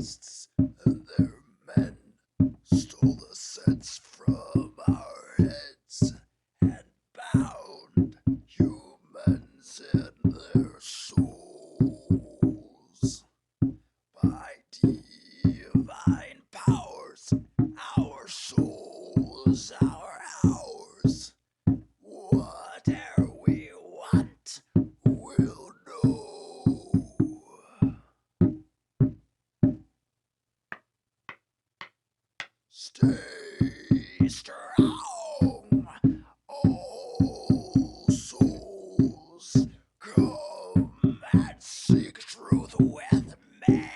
beasts and their men stole the sense from our heads and bound humans in their souls. By divine powers, our souls are ours. Whatever we want, we'll know. Stay strong, all souls. Come and seek truth with me.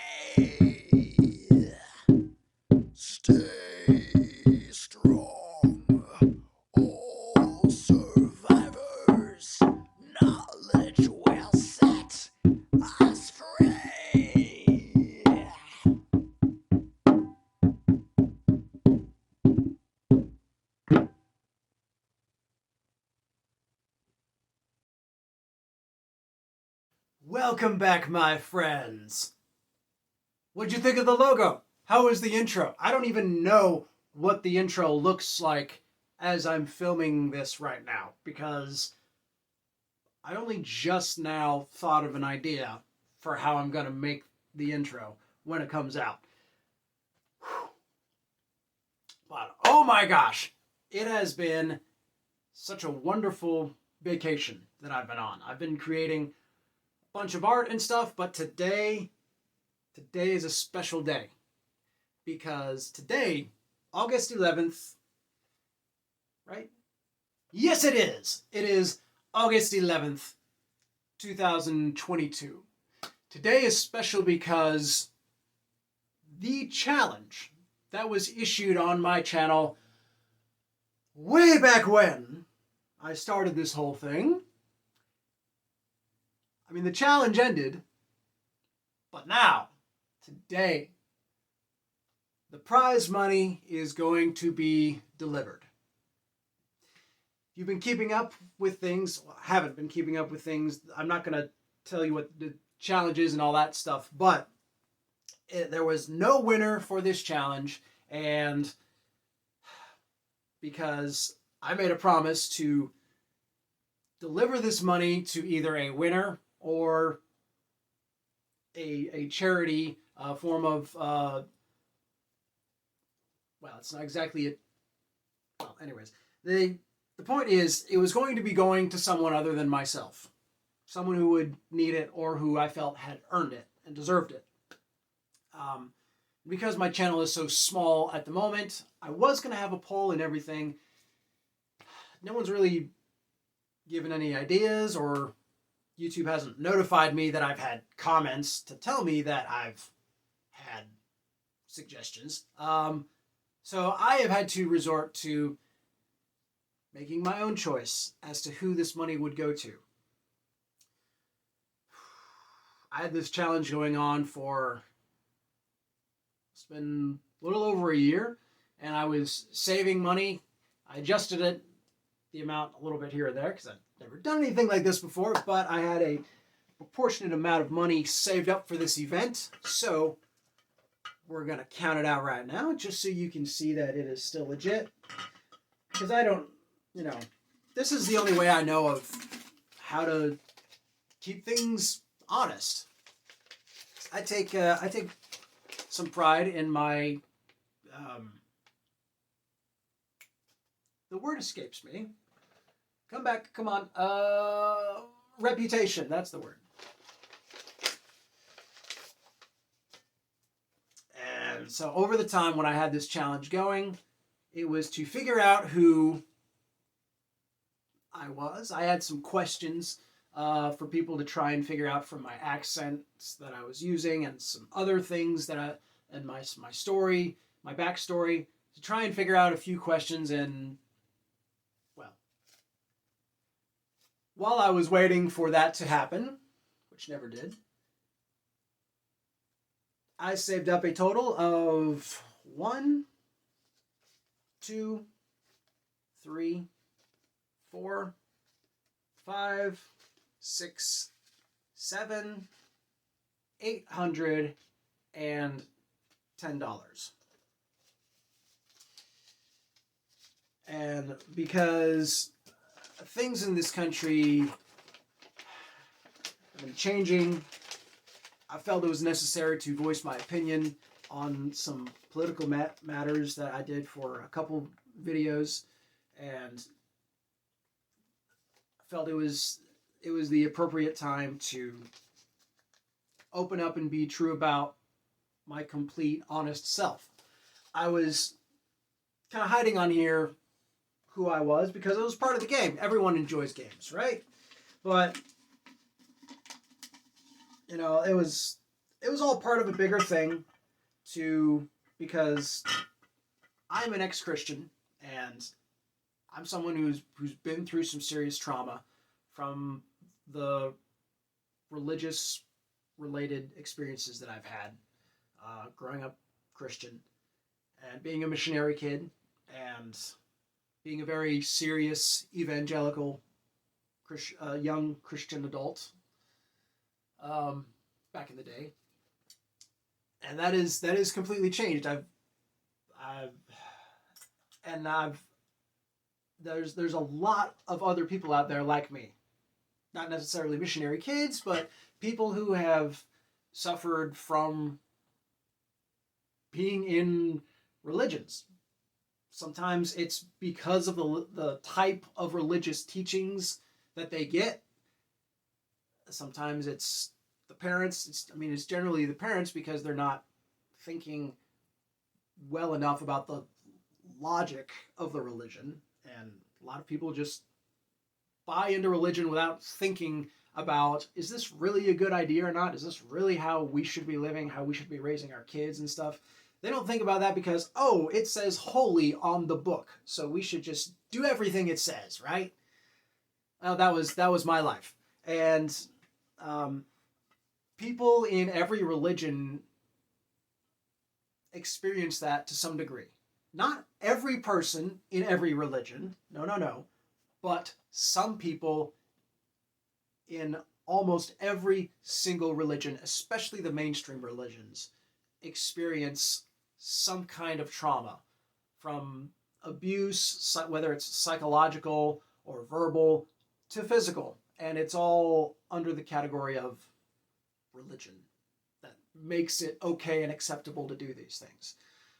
Stay strong, all survivors. Knowledge will set us free. Welcome back, my friends. What'd you think of the logo? How was the intro? I don't even know what the intro looks like as I'm filming this right now because I only just now thought of an idea for how I'm going to make the intro when it comes out. But oh my gosh, it has been such a wonderful vacation that I've been on. I've been creating bunch of art and stuff, but today is a special day because today, August 11th, right? Yes, it is. It is August 11th, 2022. Today is special because the challenge that was issued on my channel way back when I started this whole thing. I mean, the challenge ended, but now, today, the prize money is going to be delivered. If you've been keeping up with things, well, haven't been keeping up with things, I'm not going to tell you what the challenge is and all that stuff, but there was no winner for this challenge, and because I made a promise to deliver this money to either a winner or a charity form of, well, it's not exactly it. Well, anyways, the point is, it was going to be going to someone other than myself, someone who would need it or who I felt had earned it and deserved it. Because my channel is so small at the moment, I was going to have a poll and everything. No one's really given any ideas, or YouTube hasn't notified me that I've had comments to tell me that I've had suggestions. So I have had to resort to making my own choice as to who this money would go to. I had this challenge going on for, it's been a little over a year, and I was saving money. I adjusted it, the amount a little bit here or there, because I've never done anything like this before, but I had a proportionate amount of money saved up for this event, so we're going to count it out right now, just so you can see that it is still legit, because I don't, this is the only way I know of how to keep things honest. I take some pride in my, the word escapes me. Come back, come on. Reputation, that's the word. And so over the time when I had this challenge going, it was to figure out who I was. I had some questions for people to try and figure out from my accents that I was using and some other things that and my story, my backstory, to try and figure out a few questions. And well, while I was waiting for that to happen, which never did, I saved up a total of 1, 2, 3, 4, 5, 6, 7, $850. $10. And because things in this country have been changing, I felt it was necessary to voice my opinion on some political matters that I did for a couple videos, and I felt it was the appropriate time to open up and be true about my complete, honest self. I was kind of hiding on here who I was because it was part of the game. Everyone enjoys games, right? But it was all part of a bigger thing because I'm an ex-Christian and I'm someone who's been through some serious trauma from the religious related experiences that I've had growing up Christian and being a missionary kid and being a very serious evangelical young Christian adult back in the day, and that is completely changed. There's a lot of other people out there like me, not necessarily missionary kids, but people who have suffered from being in religions. Sometimes it's because of the type of religious teachings that they get. Sometimes it's the parents. It's generally the parents because they're not thinking well enough about the logic of the religion. And a lot of people just buy into religion without thinking about, is this really a good idea or not? Is this really how we should be living, how we should be raising our kids and stuff? They don't think about that because, it says holy on the book, so we should just do everything it says, right? That was my life. And people in every religion experience that to some degree. Not every person in every religion, no, but some people in almost every single religion, especially the mainstream religions, experience some kind of trauma from abuse, whether it's psychological or verbal, to physical. And it's all under the category of religion that makes it okay and acceptable to do these things.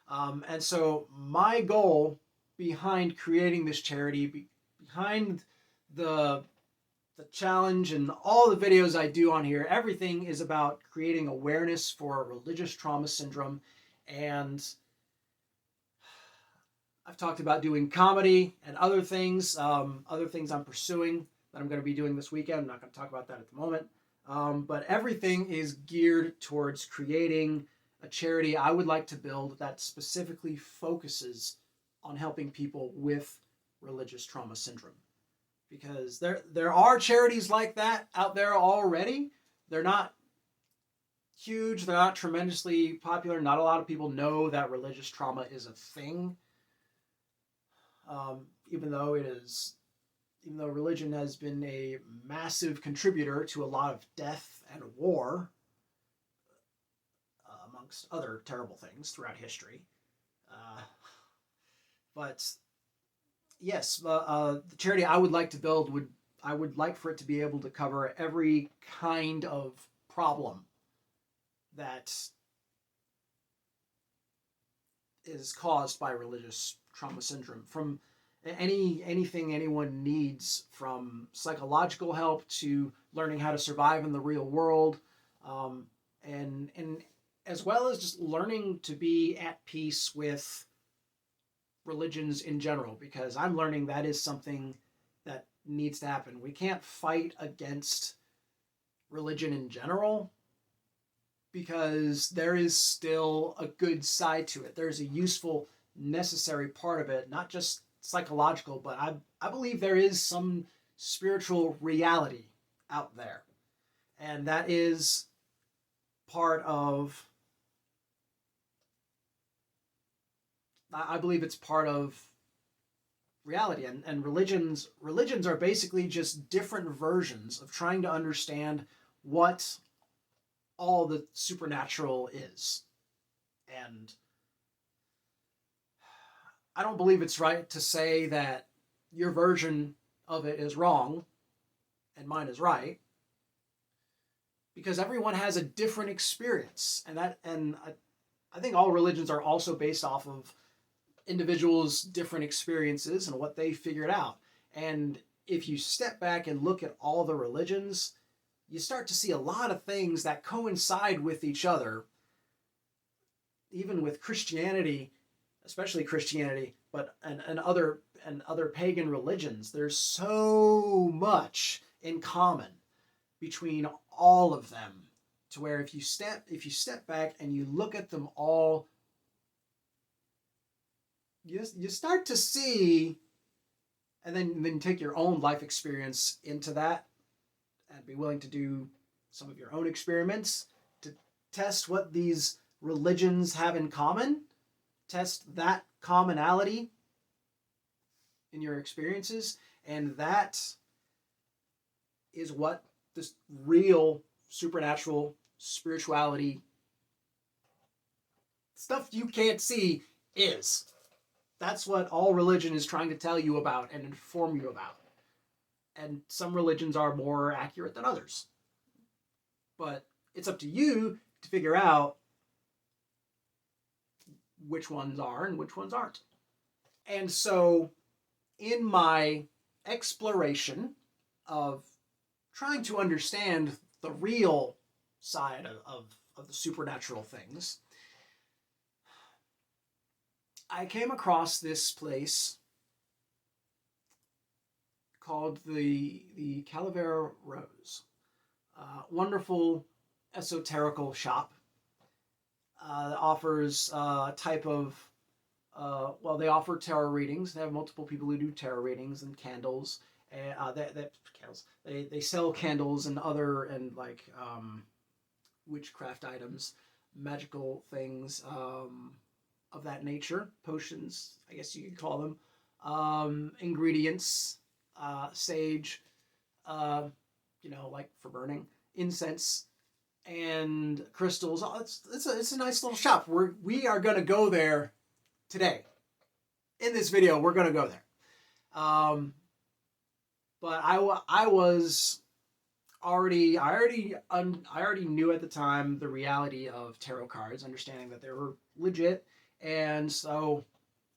And so my goal behind creating this charity, behind the challenge and all the videos I do on here, everything is about creating awareness for religious trauma syndrome. And I've talked about doing comedy and other things I'm pursuing that I'm going to be doing this weekend. I'm not going to talk about that at the moment. But everything is geared towards creating a charity I would like to build that specifically focuses on helping people with religious trauma syndrome. Because there are charities like that out there already. They're not huge. They're not tremendously popular. Not a lot of people know that religious trauma is a thing. Even though religion has been a massive contributor to a lot of death and war, amongst other terrible things throughout history. But yes, the charity I would like to build I would like for it to be able to cover every kind of problem that is caused by religious trauma syndrome, from anything anyone needs, from psychological help to learning how to survive in the real world, and as well as just learning to be at peace with religions in general, because I'm learning that is something that needs to happen. We can't fight against religion in general because there is still a good side to it. There's a useful, necessary part of it, not just psychological, but I believe there is some spiritual reality out there. And that is part of, I believe it's part of reality. And religions are basically just different versions of trying to understand what all the supernatural is. And I don't believe it's right to say that your version of it is wrong and mine is right, because everyone has a different experience, I think all religions are also based off of individuals' different experiences and what they figured out. And if you step back and look at all the religions, you start to see a lot of things that coincide with each other, even with Christianity, especially Christianity, but and other pagan religions. There's so much in common between all of them, to where if you step back and you look at them all, you start to see, and then take your own life experience into that, and be willing to do some of your own experiments to test what these religions have in common, test that commonality in your experiences, and that is what this real supernatural spirituality stuff you can't see is. That's what all religion is trying to tell you about and inform you about. And some religions are more accurate than others. But it's up to you to figure out which ones are and which ones aren't. And so, in my exploration of trying to understand the real side of the supernatural things, I came across this place called the Calavera Rose. Wonderful esoterical shop. Offers a type of they offer tarot readings. They have multiple people who do tarot readings and candles. And candles. They sell candles and other and like witchcraft items, magical things of that nature, potions, I guess you could call them, ingredients, sage, like for burning, incense, and crystals. Oh, it's a nice little shop. We are gonna go there today. In this video, we're gonna go there. But I was I already knew at the time the reality of tarot cards, understanding that they were legit, and so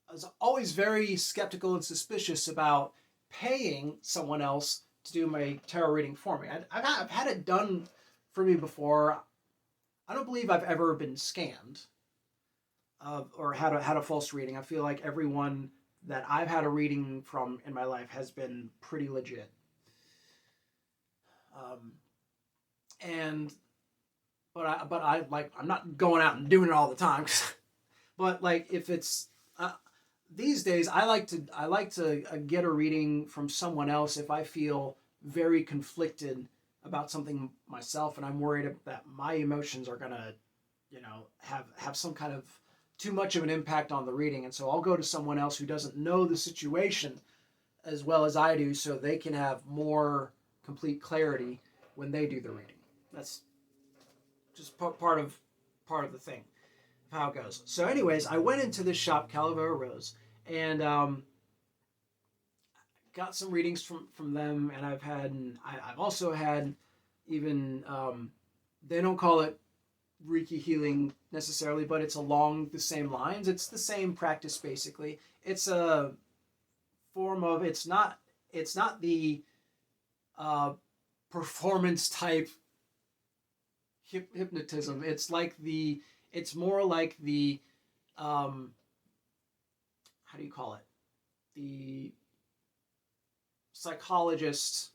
I was always very skeptical and suspicious about paying someone else to do my tarot reading for me. I've had it done for me before. I don't believe I've ever been scammed or had a false reading. I feel like everyone that I've had a reading from in my life has been pretty legit. I'm not going out and doing it all the time. But like if it's these days, I like to get a reading from someone else if I feel very conflicted about something myself, and I'm worried that my emotions are gonna, have some kind of too much of an impact on the reading, and so I'll go to someone else who doesn't know the situation as well as I do, so they can have more complete clarity when they do the reading. That's just part of the thing of how it goes. So, anyways, I went into this shop, Calavera Rose, and got some readings from them, and I've also had even they don't call it Reiki healing necessarily, but it's along the same lines. It's the same practice basically. It's a form of it's not the performance type hypnotism. It's more like the how do you call it? The psychologist,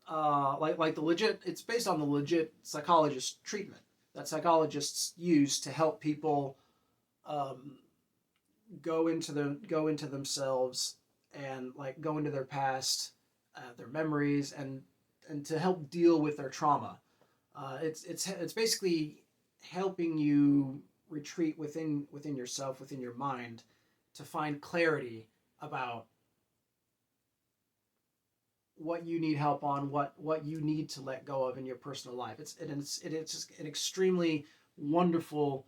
like the legit. It's based on the legit psychologist treatment that psychologists use to help people go into themselves and like go into their past, their memories, and to help deal with their trauma. It's basically helping you retreat within yourself, within your mind, to find clarity about what you need help on, what you need to let go of in your personal life. It's just an extremely wonderful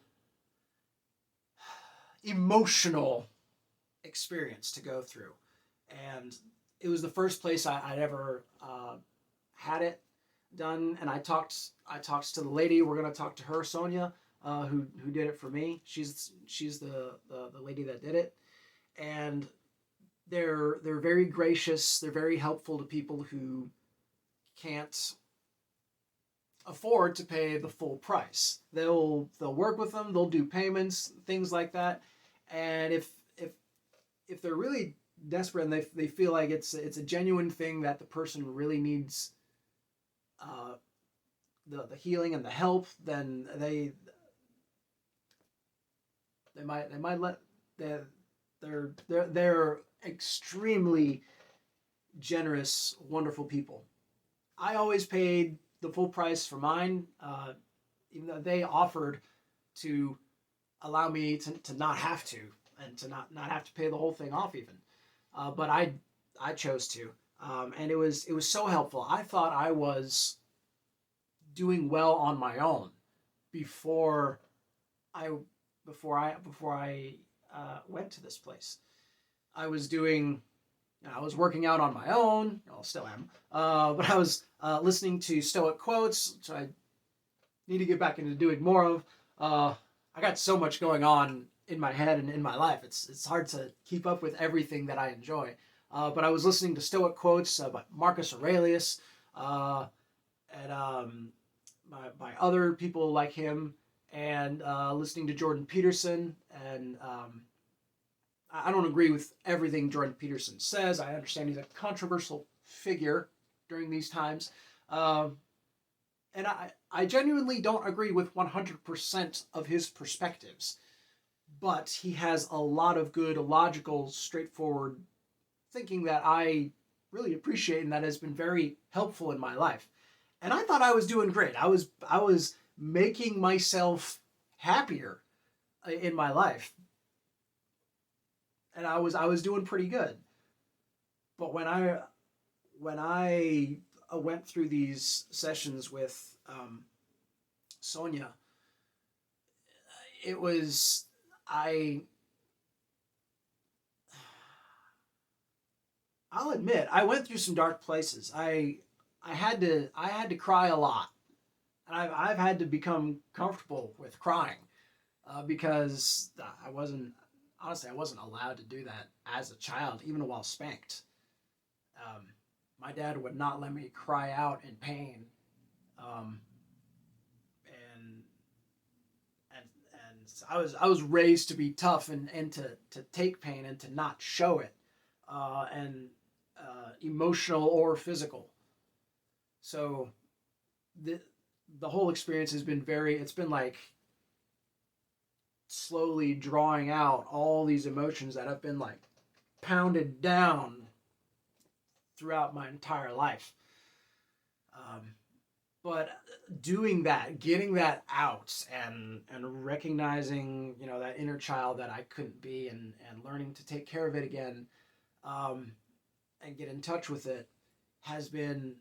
emotional experience to go through. And it was the first place I'd ever had it done. And I talked to the lady. We're gonna talk to her, Sonia, who did it for me. She's the lady that did it, and they're very gracious. They're very helpful to people who can't afford to pay the full price. They'll work with them. They'll do payments, things like that. And if they're really desperate and they feel like it's a genuine thing that the person really needs uh, the healing and the help, then they might let they're extremely generous, wonderful people. I always paid the full price for mine, even though they offered to allow me to not have to, and to not have to pay the whole thing off even. But I chose to, and it was so helpful. I thought I was doing well on my own before I before I went to this place. I was doing I was working out on my own. Well, still am. But I was listening to Stoic quotes, which I need to get back into doing more of. I got so much going on in my head and in my life. It's hard to keep up with everything that I enjoy. But I was listening to Stoic quotes by Marcus Aurelius and by other people like him, and listening to Jordan Peterson. And I don't agree with everything Jordan Peterson says. I understand he's a controversial figure during these times. And I genuinely don't agree with 100% of his perspectives. But he has a lot of good, logical, straightforward thinking that I really appreciate and that has been very helpful in my life. And I thought I was doing great. I was making myself happier in my life, and I was doing pretty good. But when I went through these sessions with Sonia, it was I. I'll admit I went through some dark places. I had to cry a lot, and I've had to become comfortable with crying because I wasn't honestly I wasn't allowed to do that as a child, even while spanked. Um, my dad would not let me cry out in pain, um, and and I was raised to be tough and to take pain and to not show it, and emotional or physical. So the the whole experience has been very. It's been like slowly drawing out all these emotions that have been like pounded down throughout my entire life. Um, but doing that, getting that out, and recognizing that inner child that I couldn't be, and learning to take care of it again, um, and get in touch with it, has been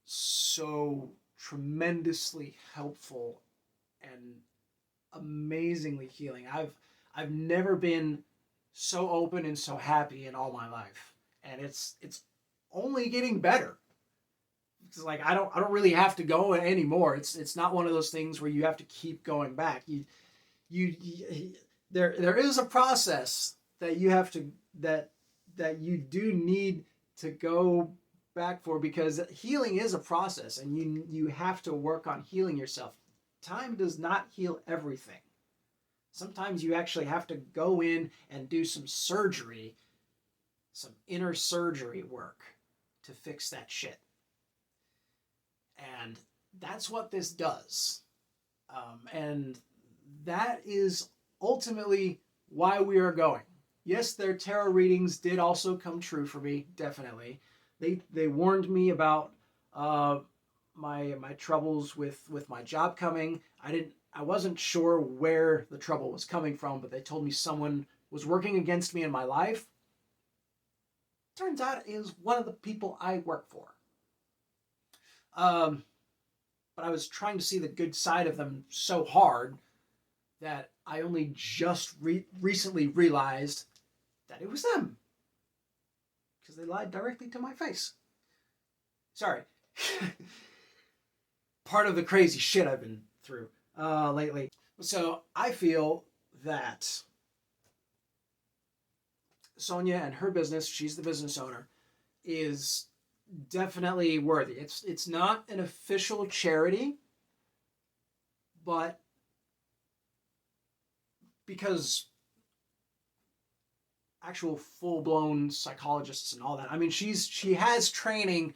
so tremendously helpful and amazingly healing. I've never been so open and so happy in all my life, and it's only getting better. It's like I don't really have to go anymore. It's not one of those things where you have to keep going back. You there is a process that you have to that you do need to go back for, because healing is a process, and you have to work on healing yourself. Time does not heal everything. Sometimes you actually have to go in and do some surgery, some inner surgery work to fix that shit. And that's what this does. And that is ultimately why we are going. Yes, their tarot readings did also come true for me, definitely. They warned me about my troubles with my job coming. I wasn't sure where the trouble was coming from, but they told me someone was working against me in my life. Turns out it was one of the people I work for. Um, but I was trying to see the good side of them so hard that I only just recently realized that it was them because they lied directly to my face. Sorry. Part of the crazy shit I've been through lately. So I feel that Sonia and her business, she's the business owner, is definitely worthy. It's not an official charity, but because actual full-blown psychologists and all that. I mean, she has training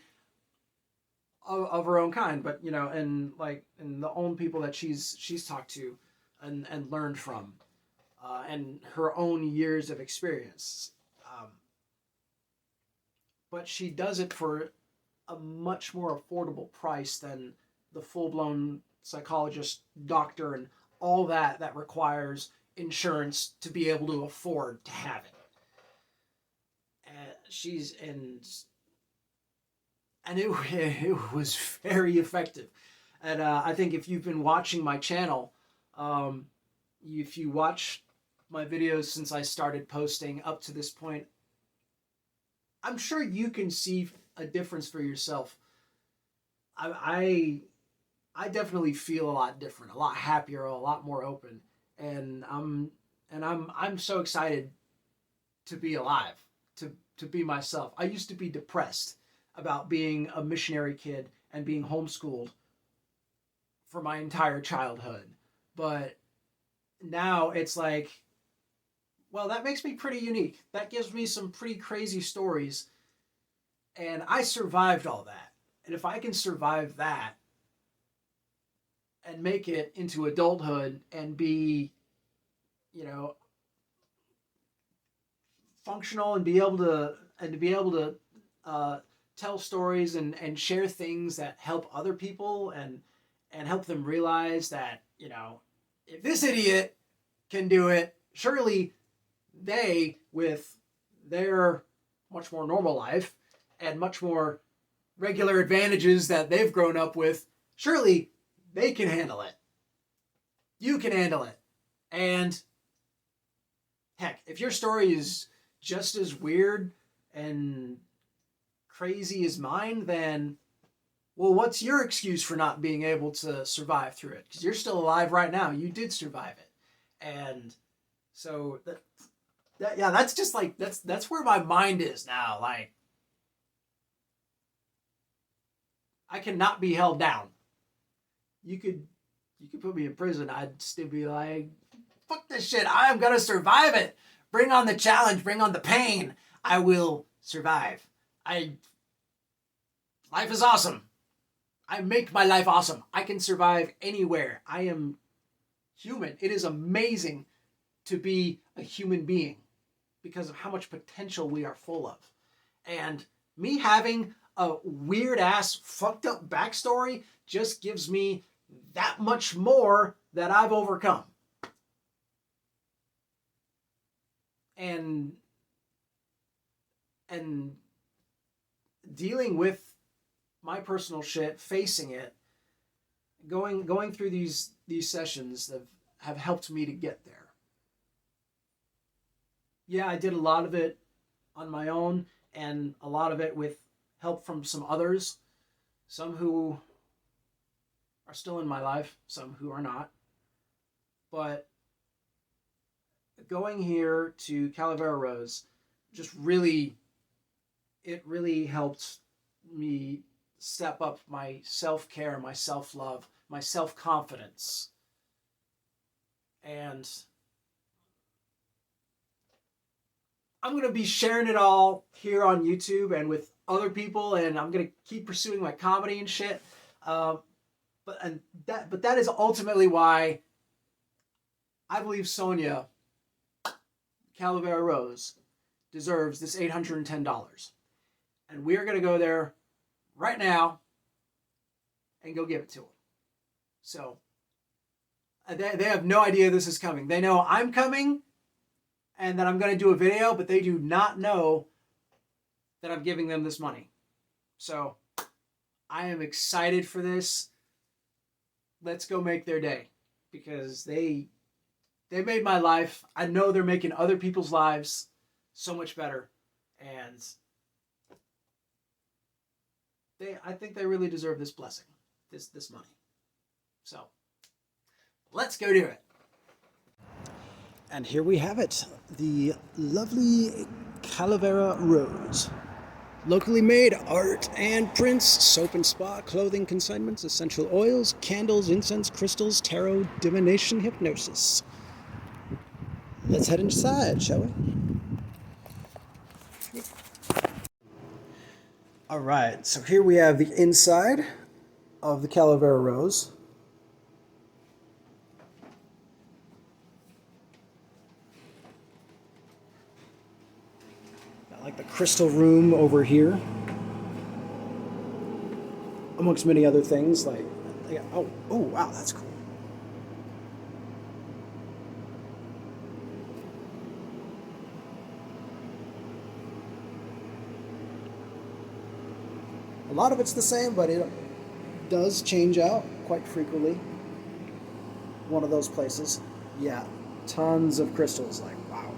of her own kind, but you know, and the own people that she's talked to and learned from, and her own years of experience. But she does it for a much more affordable price than the full-blown psychologist, doctor, and all that requires insurance to be able to afford to have it. She's and it was very effective. And I think if you've been watching my channel, if you watch my videos since I started posting up to this point, I'm sure you can see a difference for yourself. I definitely feel a lot different, a lot happier, a lot more open, and I'm so excited to be alive, to be myself. I used to be depressed about being a missionary kid and being homeschooled for my entire childhood. But now it's like, well, that makes me pretty unique. That gives me some pretty crazy stories. And I survived all that. And if I can survive that and make it into adulthood and be, you know, functional and to be able to tell stories and share things that help other people and help them realize that, you know, if this idiot can do it, surely they, with their much more normal life and much more regular advantages that they've grown up with, surely they can handle it. You can handle it. And heck, if your story is just as weird and crazy as mine, then, well, what's your excuse for not being able to survive through it? Because you're still alive right now. You did survive it. And so that's just like, that's where my mind is now. Like, I cannot be held down. You could put me in prison. I'd still be like, fuck this shit. I'm gonna survive it. Bring on the challenge. Bring on the pain. I will survive. Life is awesome. I make my life awesome. I can survive anywhere. I am human. It is amazing to be a human being because of how much potential we are full of. And me having a weird ass fucked up backstory just gives me that much more that I've overcome. And dealing with my personal shit, facing it, going through these sessions have helped me to get there. Yeah, I did a lot of it on my own and a lot of it with help from some others, some who are still in my life, some who are not. But going here to Calavera Rose just really, it really helped me step up my self-care, my self-love, my self-confidence. And I'm going to be sharing it all here on YouTube and with other people, and I'm going to keep pursuing my comedy and shit. But that is ultimately why I believe Sonia Calavera Rose deserves this $810. And we're going to go there right now and go give it to them. So they have no idea this is coming. They know I'm coming and that I'm going to do a video, but they do not know that I'm giving them this money. So I am excited for this. Let's go make their day because they they made my life. I know they're making other people's lives so much better, and I think they really deserve this blessing, this money. So let's go do it. And here we have it, the lovely Calavera Rose. Locally made art and prints, soap and spa, clothing consignments, essential oils, candles, incense, crystals, tarot, divination, hypnosis. Let's head inside, shall we? All right, so here we have the inside of the Calavera Rose. Got like the crystal room over here, amongst many other things. Like, oh wow, that's cool. A lot of it's the same, but it does change out quite frequently. One of those places. Yeah, tons of crystals, like wow.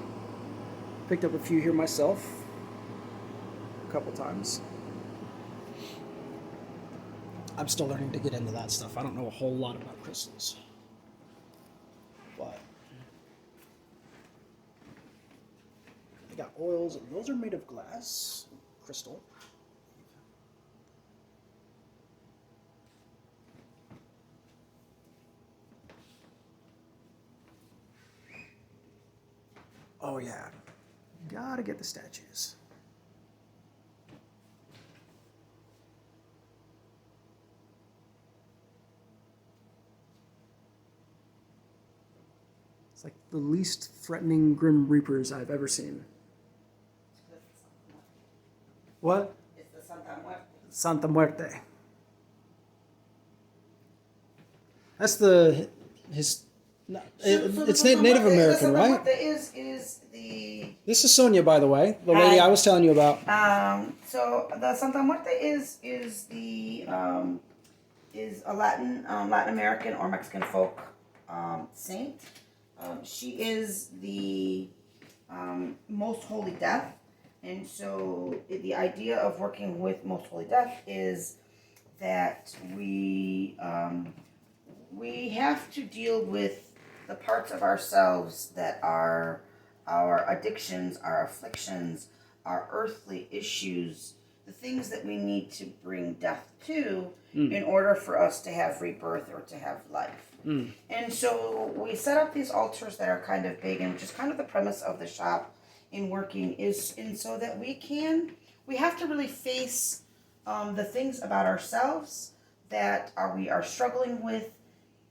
Picked up a few here myself a couple times. I'm still learning to get into that stuff. I don't know a whole lot about crystals. But they got oils, and those are made of glass, crystal. Oh yeah, gotta get the statues. It's like the least threatening Grim Reapers I've ever seen. What? It's the Santa Muerte. Santa Muerte. That's the his. No, it's Native American, right? What is the This is Sonia, by the way, the lady I was telling you about. so the Santa Muerte is a Latin American or Mexican folk saint. She is the most holy death, and so the idea of working with most holy death is that we have to deal with the parts of ourselves that are our addictions, our afflictions, our earthly issues, the things that we need to bring death to in order for us to have rebirth or to have life. And so we set up these altars that are kind of big, and which is kind of the premise of the shop in working is, and so that we have to really face the things about ourselves that we are struggling with,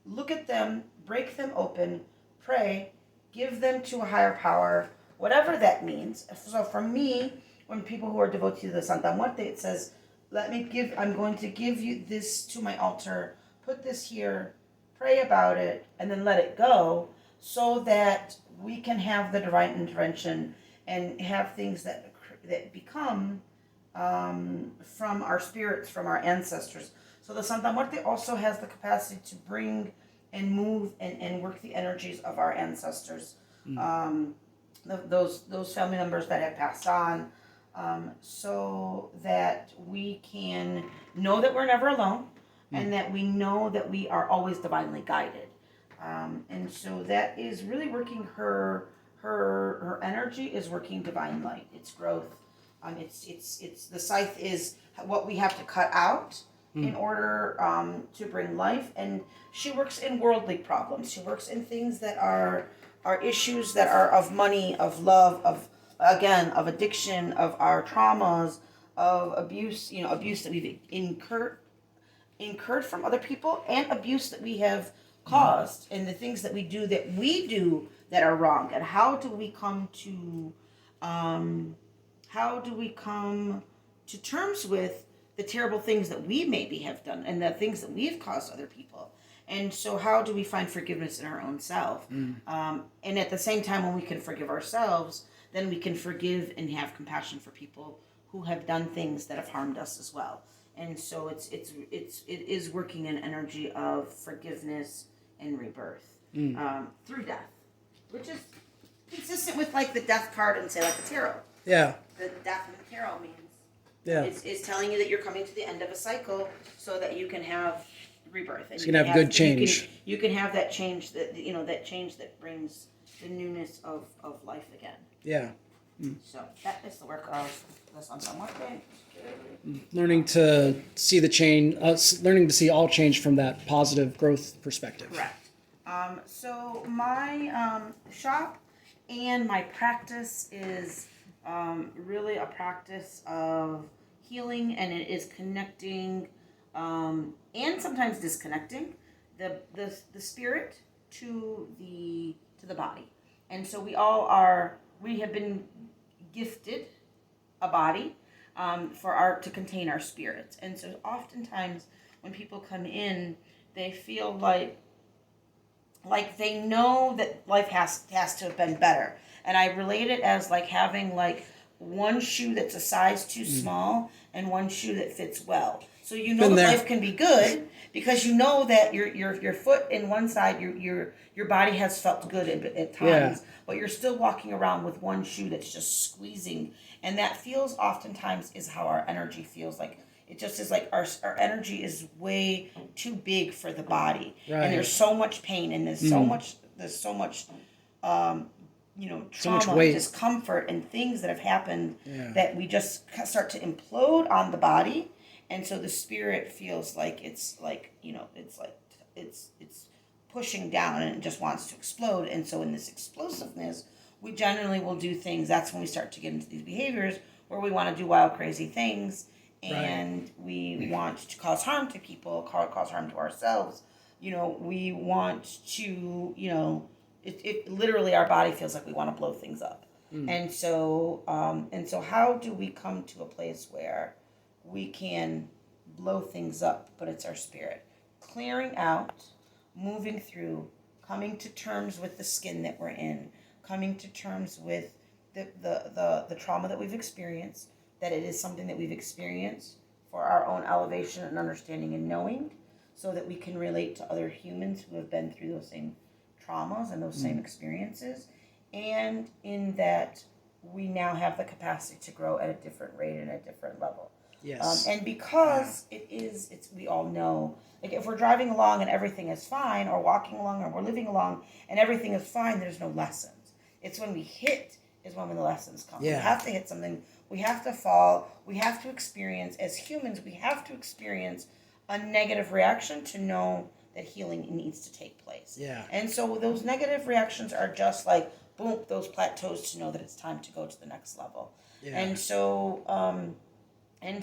look at them, break them open, pray, give them to a higher power, whatever that means. So for me, when people who are devoted to the Santa Muerte, it says, I'm going to give you this to my altar, put this here, pray about it, and then let it go, so that we can have the divine intervention and have things that become from our spirits, from our ancestors. So the Santa Muerte also has the capacity to bring and move and work the energies of our ancestors, those family members that have passed on, so that we can know that we're never alone, and that we know that we are always divinely guided. And so that is really working her energy is working divine light. It's growth. It's the scythe is what we have to cut out in order to bring life. And she works in worldly problems. She works in things that are issues that are of money, of love, of addiction, of our traumas, of abuse. Abuse that we've incurred from other people, and abuse that we have caused, and the things that we do that are wrong. And how do we come to terms with the terrible things that we maybe have done and the things that we've caused other people? And so how do we find forgiveness in our own self? And at the same time, when we can forgive ourselves, then we can forgive and have compassion for people who have done things that have harmed us as well. And so it is working an energy of forgiveness and rebirth through death. which is consistent with like the death card and say like the tarot. Yeah. The death in the tarot means Yeah. it's telling you that you're coming to the end of a cycle so that you can have rebirth. And you can have good change. You can have that change that that change that brings the newness of life again. Yeah. So that is the work of this on somewhat day. Learning to see the change, learning to see all change from that positive growth perspective. Correct. So my shop and my practice is really a practice of healing, and it is connecting and sometimes disconnecting the spirit to the body. And so we have been gifted a body to contain our spirits. And so oftentimes when people come in, they feel like they know that life has to have been better. And I relate it as like having like one shoe that's a size too small and one shoe that fits well. So you know that life can be good because you know that your foot in one side, your body has felt good at times, but you're still walking around with one shoe that's just squeezing. And that feels oftentimes is how our energy feels like. It just is like our energy is way too big for the body, and there's so much pain, and there's so much trauma, weight, discomfort, and things that have happened that we just start to implode on the body, and so the spirit feels like it's pushing down and it just wants to explode, and so in this explosiveness, we generally will do things. That's when we start to get into these behaviors where we want to do wild, crazy things. And we want to cause harm to people, cause harm to ourselves. We want to, it literally our body feels like we want to blow things up. And so how do we come to a place where we can blow things up, but it's our spirit? Clearing out, moving through, coming to terms with the skin that we're in, coming to terms with the trauma that we've experienced, that it is something that we've experienced for our own elevation and understanding and knowing, so that we can relate to other humans who have been through those same traumas and those same experiences, and in that we now have the capacity to grow at a different rate and a different level. Yes. And because we all know, like if we're driving along and everything is fine, or walking along, or we're living along and everything is fine, there's no lessons. It's when we hit is when the lessons come. Yeah. We have to hit something. We have to fall. We have to experience, as humans, we have to experience a negative reaction to know that healing needs to take place. Yeah. And so those negative reactions are just like, boom, those plateaus to know that it's time to go to the next level. Yeah. And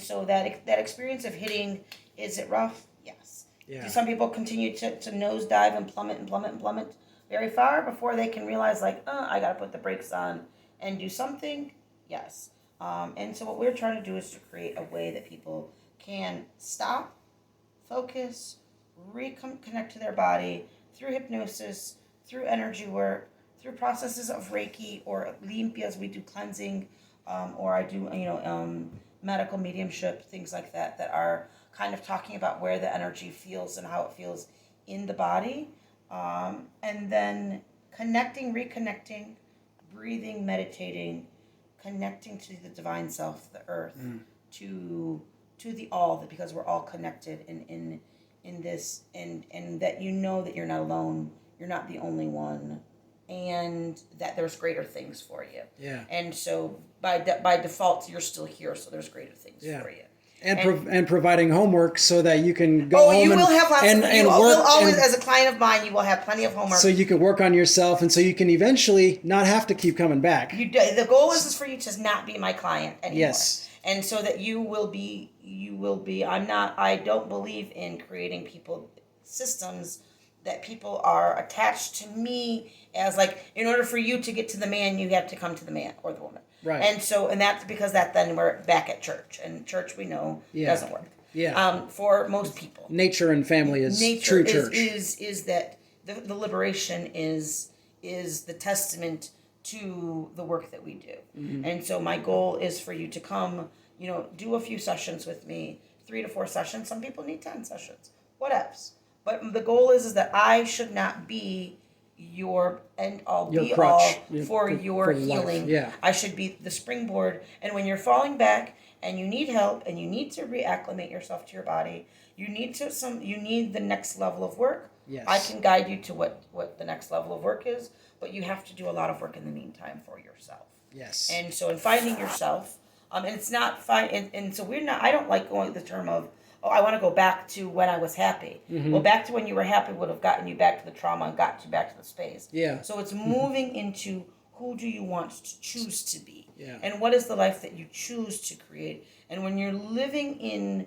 so that experience of hitting, is it rough? Yes. Yeah. Do some people continue to nosedive and plummet very far before they can realize like, I got to put the brakes on and do something? Yes. And so what we're trying to do is to create a way that people can stop, focus, reconnect to their body through hypnosis, through energy work, through processes of Reiki or limpias. We do cleansing, or I do medical mediumship, things like that are kind of talking about where the energy feels and how it feels in the body, and then connecting, reconnecting, breathing, meditating, connecting to the divine self, the earth, to the all, that because we're all connected in this, and that that you're not alone, you're not the only one, and that there's greater things for you. Yeah. And so by default, you're still here, so there's greater things for you. And providing homework so that you can go home you will have lots and you work. Will always, as a client of mine, you will have plenty of homework. So you can work on yourself, and so you can eventually not have to keep coming back. The goal is for you to not be my client anymore. Yes. And so that you will be, I don't believe in creating systems that people are attached to me as like, in order for you to get to the man, you have to come to the man or the woman. Right. And so, and that's because then we're back at church, and church we know doesn't work. Yeah. For most people. Nature and family is true church. Is that the liberation is the testament to the work that we do. Mm-hmm. And so my goal is for you to come, do a few sessions with me, 3 to 4 sessions. Some people need 10 sessions, whatevs. But the goal is that I should not be your end all Your be crutch. all for your life. healing. Yeah. I should be the springboard. And when you're falling back and you need help and you need to reacclimate yourself to your body, you need the next level of work. Yes. I can guide you to what the next level of work is, but you have to do a lot of work in the meantime for yourself. Yes. And so in finding yourself, and it's not fine, and so we're not. I don't like going the term of, oh, I want to go back to when I was happy. Mm-hmm. Well, back to when you were happy would have gotten you back to the trauma and got you back to the space. Yeah. So it's moving into who do you want to choose to be, yeah. and what is the life that you choose to create. And when you're living in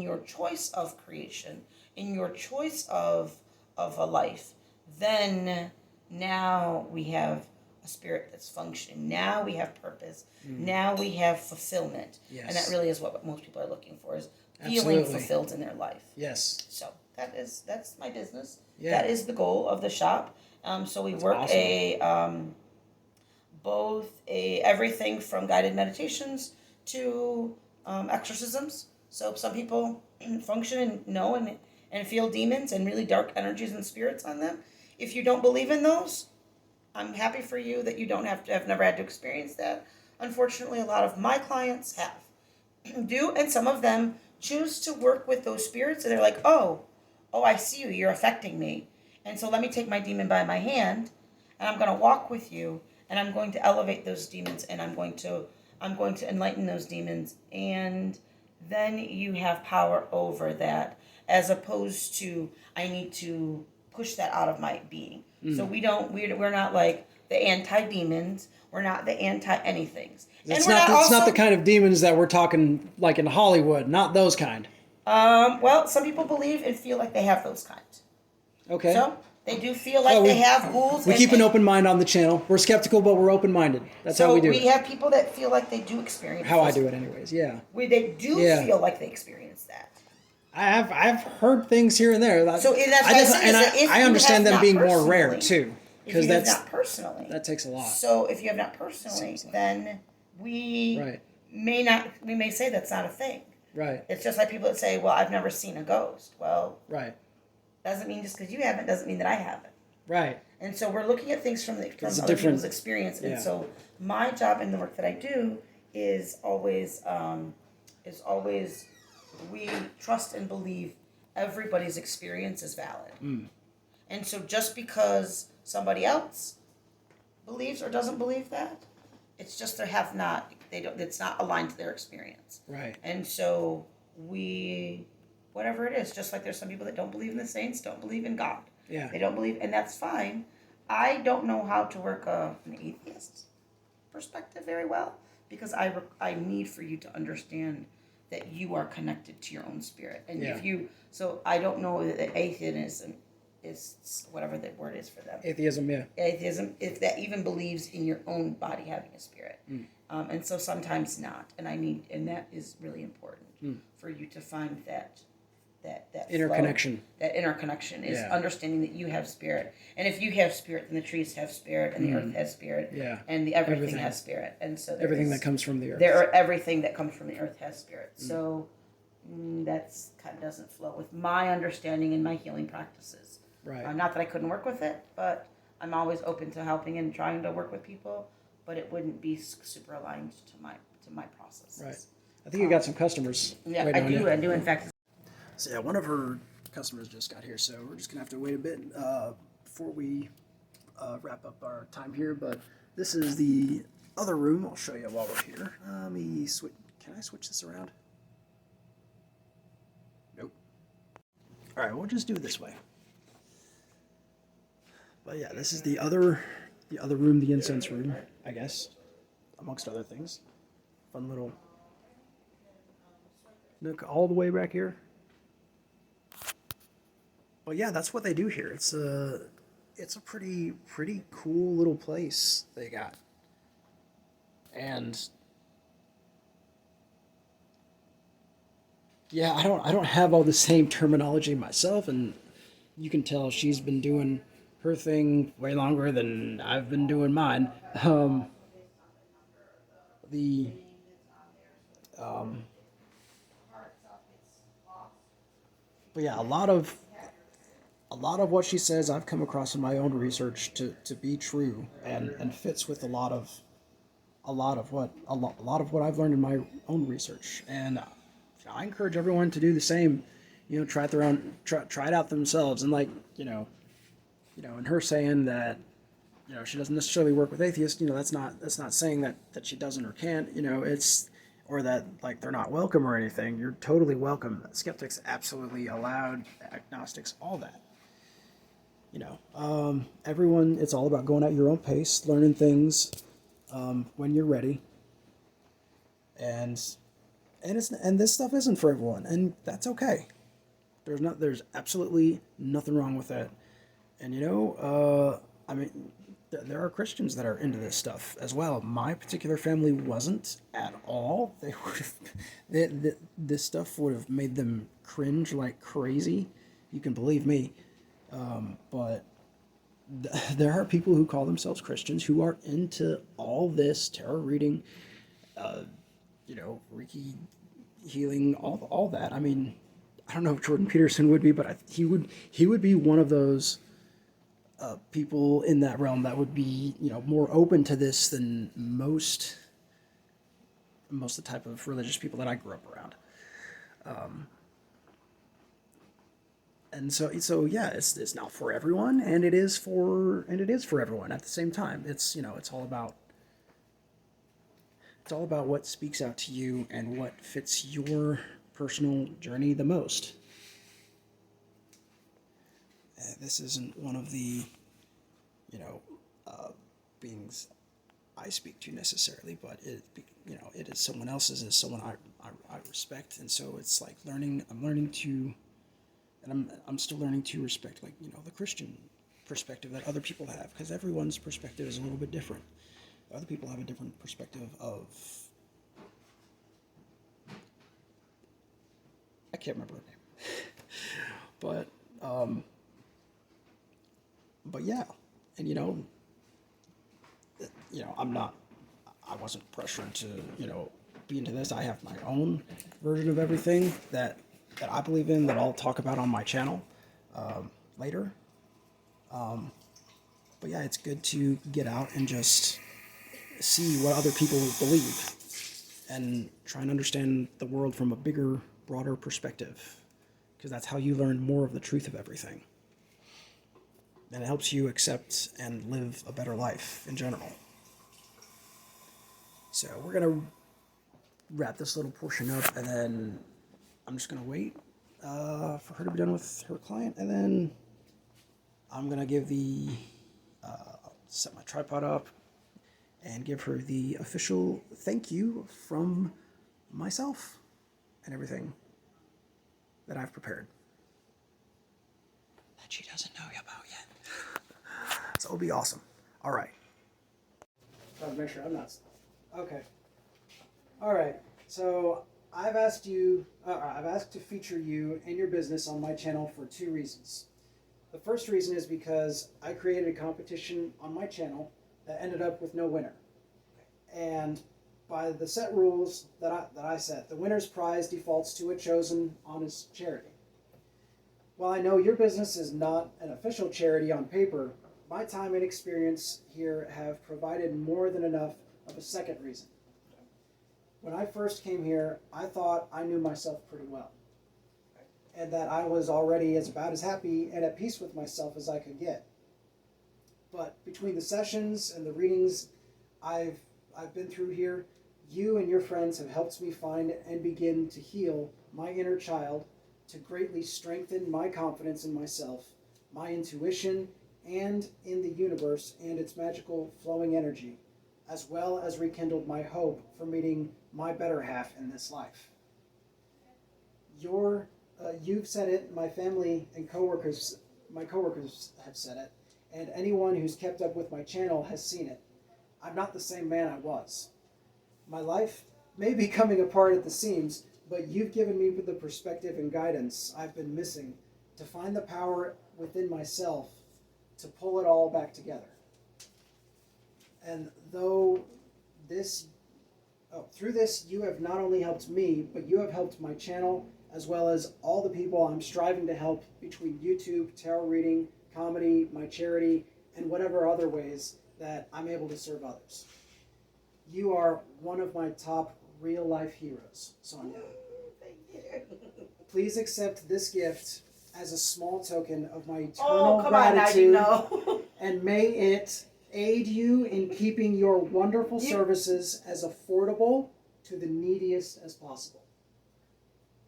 your choice of creation, in your choice of a life, then now we have a spirit that's functioning. Now we have purpose. Now we have fulfillment. Yes. And that really is what most people are looking for, is Absolutely. feeling fulfilled in their life. Yes. So that's my business. Yeah. That is the goal of the shop. So we work awesome. Everything from guided meditations to exorcisms. So some people function and know and feel demons and really dark energies and spirits on them. If you don't believe in those, I'm happy for you that you don't have never had to experience that. Unfortunately, a lot of my clients do, and some of them choose to work with those spirits, and they're like, oh, I see you, you're affecting me. And so let me take my demon by my hand, and I'm going to walk with you, and I'm going to elevate those demons, and I'm going to enlighten those demons, and then you have power over that, as opposed to I need to push that out of my being. So we're not like the anti-demons. We're not the anti-anythings. It's not the kind of demons that we're talking like in Hollywood. Not those kind. Well, some people believe and feel like they have those kinds. Okay. So they do feel like they have ghouls. We keep an open mind on the channel. We're skeptical, but we're open-minded. That's how we do it. So we have people that feel like they do experience. How I do it, anyways. Yeah. They do feel like they experience that. I've heard things here and there. So that's why I understand them being more rare personally, too, because that's not personally. That takes a lot. So if you have not personally, then we may say that's not a thing. Right. It's just like people that say, "Well, I've never seen a ghost." Well, right. Doesn't mean just because you haven't doesn't mean that I haven't. Right. And so we're looking at things from other people's experience, and so my job in the work that I do is always we trust and believe everybody's experience is valid. And so just because somebody else believes or doesn't believe that, it's just it's not aligned to their experience. Right. And so whatever it is, just like there's some people that don't believe in the saints, don't believe in God. Yeah. They don't believe, and that's fine. I don't know how to work an atheist perspective very well, because I need for you to understand that you are connected to your own spirit. And so I don't know that atheism is whatever that word is for them. Atheism, yeah. Atheism, if that even believes in your own body having a spirit. And so sometimes not. And that is really important for you to find that interconnection. Flow, that interconnection is understanding that you have spirit. And if you have spirit, then the trees have spirit, and the earth has spirit, and everything has spirit. And so everything that comes from the earth. Everything that comes from the earth has spirit. So that's kind of doesn't flow with my understanding and my healing practices. Right. Not that I couldn't work with it, but I'm always open to helping and trying to work with people, but it wouldn't be super aligned to my processes. Right. I think you got some customers. Yeah, I do. In fact. So yeah, one of her customers just got here, so we're just gonna have to wait a bit before we wrap up our time here. But this is the other room. I'll show you while we're here. Let me switch. Can I switch this around? Nope. All right, we'll just do it this way. But yeah, this is the other room, the incense room, I guess, amongst other things. Fun little nook all the way back here. But yeah, that's what they do here. It's a pretty cool little place they got. And yeah, I don't have all the same terminology myself, and you can tell she's been doing her thing way longer than I've been doing mine. But yeah, a lot of a lot of what she says I've come across in my own research to be true, and fits with a lot of what I've learned in my own research. And I encourage everyone to do the same. Try it their own, try it out themselves. And like and her saying that she doesn't necessarily work with atheists. That's not saying that she doesn't or can't. It's or that like they're not welcome or anything. You're totally welcome. Skeptics absolutely allowed. Agnostics, all that. Everyone. It's all about going at your own pace, learning things when you're ready, and and this stuff isn't for everyone, and that's okay. There's absolutely nothing wrong with that. And I mean, there are Christians that are into this stuff as well. My particular family wasn't at all. They would have, this stuff would have made them cringe like crazy. You can believe me. But there are people who call themselves Christians who are into all this tarot reading, Reiki healing, all that. I mean, I don't know if Jordan Peterson would be, but he would be one of those people in that realm that would be more open to this than most of the type of religious people that I grew up around. And so yeah, it's not for everyone, and it is for everyone at the same time. It's it's all about what speaks out to you and what fits your personal journey the most. This isn't one of the beings I speak to necessarily, but it is someone else's. Is someone I respect, and so it's like learning. I'm learning to, and I'm still learning to respect the Christian perspective that other people have, because everyone's perspective is a little bit different. Other people have a different perspective of. I can't remember her name, but yeah, and I wasn't pressured to be into this. I have my own version of everything that I believe in, that I'll talk about on my channel later. But yeah, it's good to get out and just see what other people believe and try and understand the world from a bigger, broader perspective, because that's how you learn more of the truth of everything. And it helps you accept and live a better life in general. So we're going to wrap this little portion up, and then I'm just going to wait for her to be done with her client, and then I'm going to give set my tripod up and give her the official thank you from myself and everything that I've prepared that she doesn't know about yet. So it'll be awesome. All right. Trying to make sure I'm not. Okay. All right. So I've asked to feature you and your business on my channel for 2 reasons. The first reason is because I created a competition on my channel that ended up with no winner. And by the set rules that I set, the winner's prize defaults to a chosen honest charity. While I know your business is not an official charity on paper, my time and experience here have provided more than enough of a second reason. When I first came here, I thought I knew myself pretty well, and that I was already about as happy and at peace with myself as I could get. But between the sessions and the readings I've been through here, you and your friends have helped me find and begin to heal my inner child, to greatly strengthen my confidence in myself, my intuition, and in the universe and its magical flowing energy, as well as rekindled my hope for meeting my better half in this life. You've said it, my family and my coworkers have said it, and anyone who's kept up with my channel has seen it. I'm not the same man I was. My life may be coming apart at the seams, but you've given me the perspective and guidance I've been missing to find the power within myself to pull it all back together. And through this, you have not only helped me, but you have helped my channel as well as all the people I'm striving to help between YouTube, tarot reading, comedy, my charity, and whatever other ways that I'm able to serve others. You are one of my top real-life heroes, Sonia. Thank you. Please accept this gift as a small token of my Oh, eternal come on now, you gratitude, know. and may it aid you in keeping your wonderful services as affordable to the neediest as possible.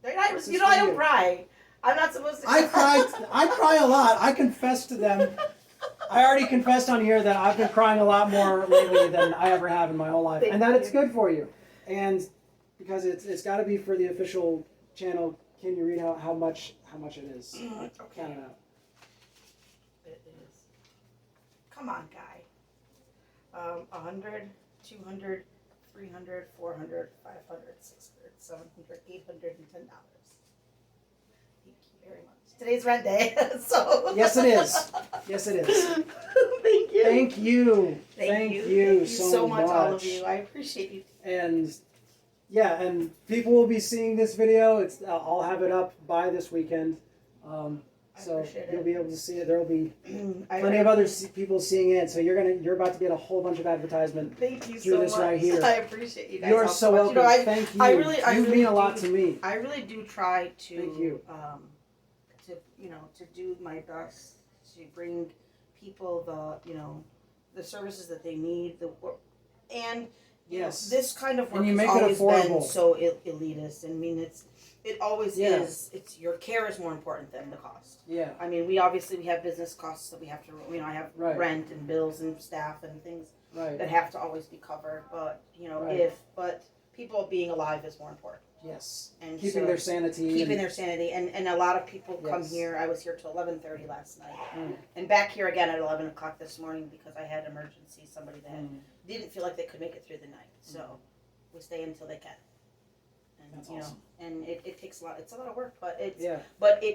You know, I don't cry. I'm not supposed to I cry a lot. I confess to them. I already confessed on here that I've been crying a lot more lately than I ever have in my whole life, and that it's good for you. And because it's got to be for the official channel. Can you read how much it is? Okay. Count it out. It is. Come on, guy. 100, 200, 300, 400, 500, 600, 700, $810. Thank you very much. Today's rent day, so. Yes, it is. Yes, it is. Thank you. Thank you. Thank you. You Thank you so much, all of you. I appreciate you. And yeah, and people will be seeing this video. I'll have it up by this weekend. So you'll be able to see it. There will be plenty of other people seeing it. So you're about to get a whole bunch of advertisement. Thank you through so this much. right here. I appreciate you guys. You're so welcome. You know, Thank you. I you really mean a lot to me. I really do try to. Thank you. To do my best to bring people the services that they need, and yes, this kind of work and you has make it always affordable. been so elitist. I mean, it always Yeah. is. It's your care is more important than the cost. Yeah. I mean, we have business costs that we have to. I have Right. rent and bills and staff and things Right. that have to always be covered. But Right. but people being alive is more important. Yes. And Keeping their sanity. Keeping their sanity, and a lot of people come Yes. here. I was here till 11:30 last night, Mm. and back here again at 11 o'clock this morning because I had emergency. Somebody that Mm. didn't feel like they could make it through the night, so we stay until they can. And That's awesome. and it takes a lot. It's a lot of work, but it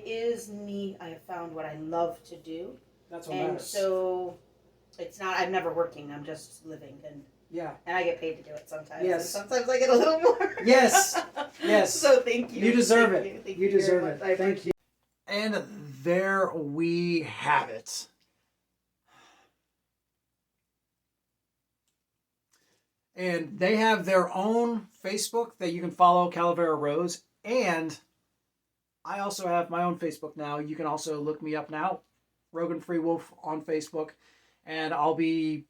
is me. I have found what I love to do, That's what and matters. so it's not. I'm never working. I'm just living, and I get paid to do it sometimes. Yes. And sometimes I get a little more. Yes. Yes. So thank you. You deserve Thank it. Thank you deserve it. I Thank you. And there we have it. And they have their own Facebook that you can follow, Calavera Rose. And I also have my own Facebook now. You can also look me up now, Rogan Free Wolf on Facebook. And I'll be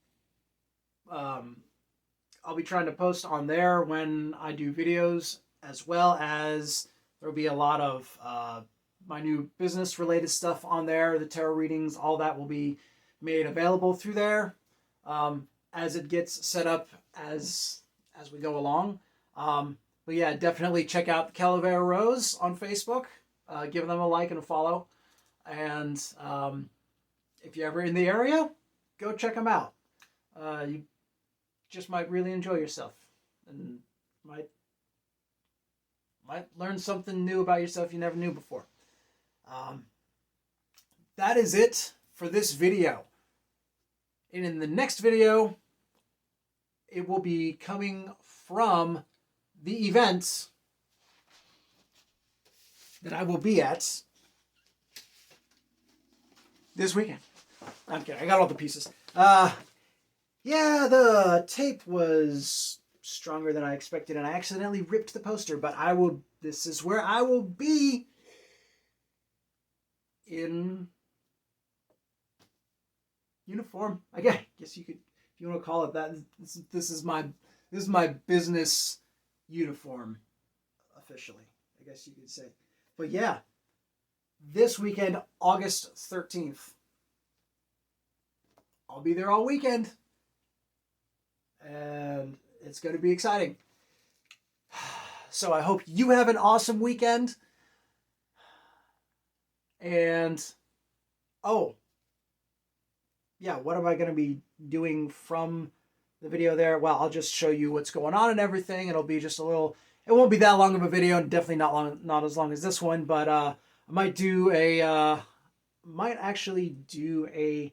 trying to post on there when I do videos, as well as there'll be a lot of my new business related stuff on there. The tarot readings, all that will be made available through there as it gets set up as we go along. But yeah, definitely check out Calavera Rose on Facebook. Give them a like and a follow. And if you're ever in the area, go check them out. You just might really enjoy yourself and might learn something new about yourself you never knew before. That is it for this video. And in the next video, it will be coming from the event that I will be at this weekend. I'm kidding. I got all the pieces. Yeah, the tape was stronger than I expected, and I accidentally ripped the poster, but this is where I will be in uniform. I guess you could, if you want to call it that. This is my business uniform, officially, I guess you could say. But yeah, this weekend, August 13th, I'll be there all weekend. And it's going to be exciting. So I hope you have an awesome weekend. And, yeah, what am I going to be doing from the video there? Well, I'll just show you what's going on and everything. It'll be just it won't be that long of a video, and definitely not as long as this one, but I might actually do a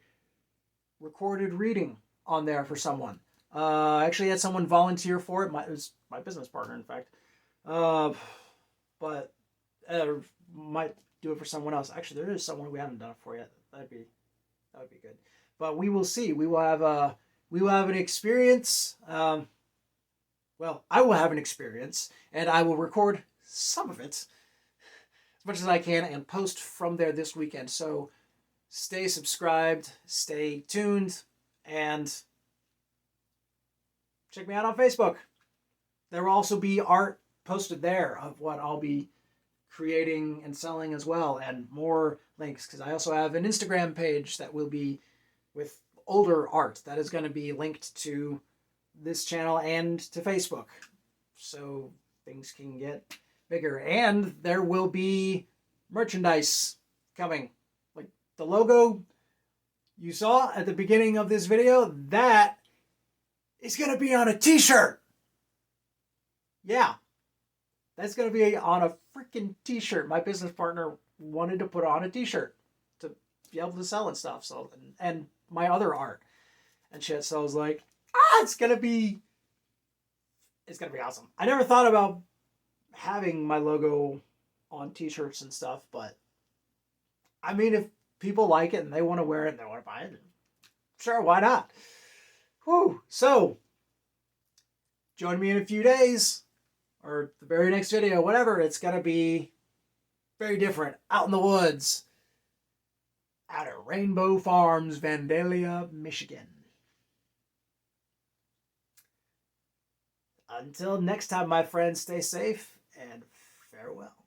recorded reading on there for someone. I actually had someone volunteer for it. It was my business partner, in fact. But might do it for someone else. Actually, there is someone we haven't done it for yet. That would be good. But we will see. We will have an experience. Well, I will have an experience, and I will record some of it as much as I can and post from there this weekend. So stay subscribed, stay tuned, and check me out on Facebook. There will also be art posted there of what I'll be creating and selling as well, and more links, because I also have an Instagram page that will be with older art that is going to be linked to this channel and to Facebook, so things can get bigger. And there will be merchandise coming, like the logo you saw at the beginning of this video. That is going to be on a t-shirt. Yeah, that's going to be on a freaking t-shirt. My business partner wanted to put on a t-shirt to be able to sell and stuff. So, and my other art and shit. So I was like, it's going to be awesome. I never thought about having my logo on t-shirts and stuff, but I mean, if people like it and they want to wear it and they want to buy it, sure, why not? Whew. So, join me in a few days, or the very next video, whatever. It's going to be very different. Out in the woods. Out at Rainbow Farms, Vandalia, Michigan. Until next time, my friends, stay safe and farewell.